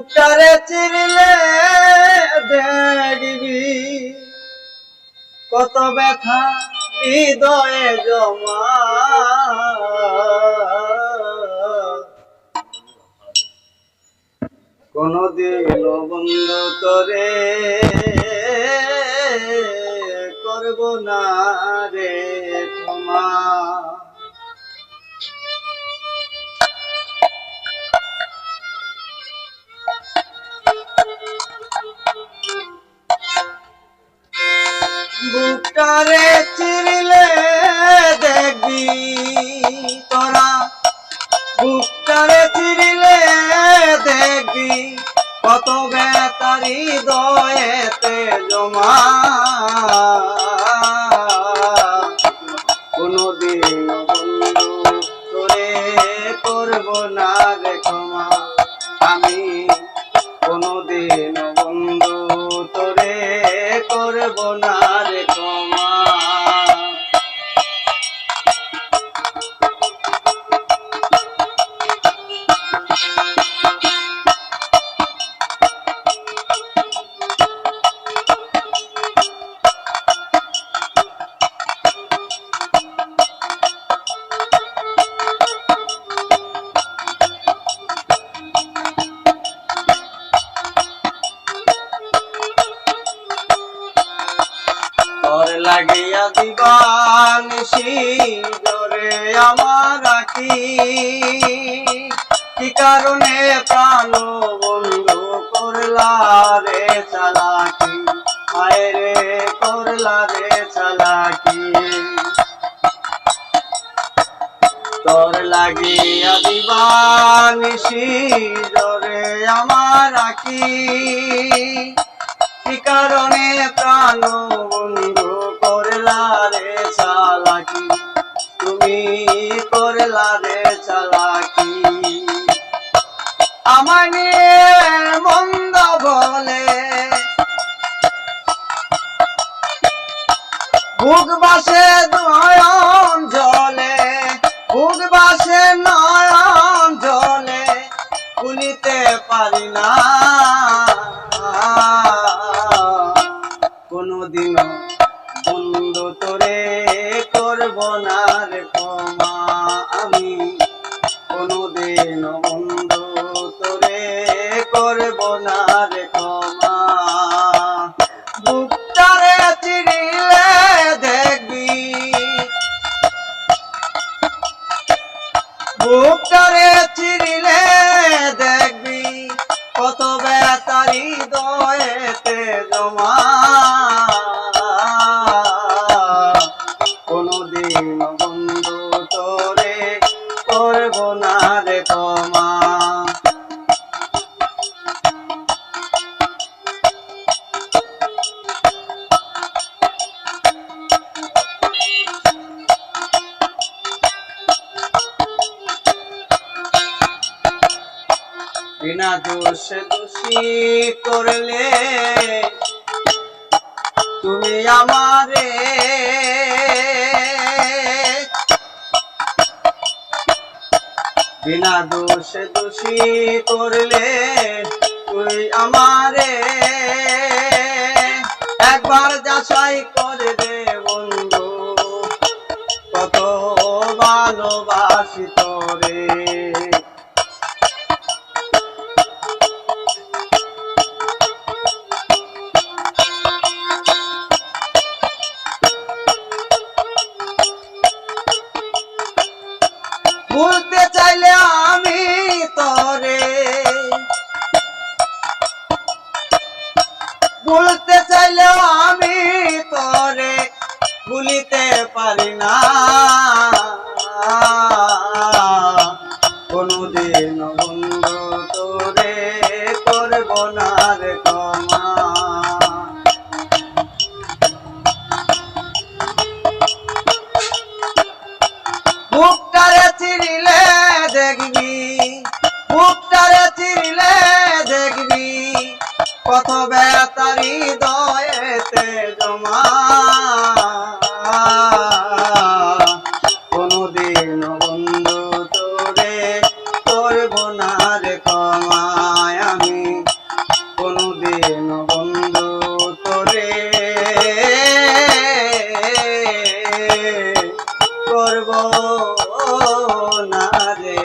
বুকটারে চিরলে দেখবি কত ব্যথা হৃদয়ে জমা। কোনদিন বন্ধু তোরে করব না রে ক্ষমা। বুকটারে চিরলে দেখবি তোরা, বুকটারে চিরলে দেখবি কত ব্যথা হৃদয়েতে জমা। কোনদিন বন্ধু তোরে করব না রে ক্ষমা। আমি কোনদিন বন্ধু তোরে করব না রে ক্ষমা। তোর লাগিয়া দিবানিশি জোরে আমার আঁকি, কি কারণে প্রাণ বন্ধু করলা রে চালাকি, হায় রে করলা রে চালাকি। তোর লাগিয়া দিবানিশি জোরে আমার আঁকি, কি কারণে প্রাণ বন্ধু করলা রে চালাকি, তুমি করলা রে চালাকি। আমায় নিয়ে মন্দ বলে বুক বাসে নয়ন জলে, বুক বাসে নয়ন জলে, ভুলিতে পারি না কোনদিন বন্ধু তোরে করব না রে ক্ষমা। আমি কোনদিন বন্ধু তোরে করব না রে ক্ষমা। বুকটারে চিরিলে দেখবি, বুকটারে চিরিলে দেখবি কত ব্যথা হৃদয়েতে জমা। কোনদিন বন্ধু তোরে করব না রে ক্ষমা। বিনা দোষে দোষী করলে তুমি আমারে, বিনা দোষে দোষী করলে তুই আমারে, একবার যাচাই করে দে বন্ধু কত ভালোবাসি তোরে। ভুলতে চাইলে আমি তোরে, ভুলতে চাইলেও আমি তোরে ভুলিতে পারি না। কোনদিন বন্ধু তোরে করব না রে ক্ষমা। বুকটারে চিরিলে দেখবি, বুকটারে চিরিলে দেখবি কত ব্যথা হৃদয়েতে জমা। কোনদিন বন্ধু তোরে করব না রে ক্ষমা। আমি করব না রে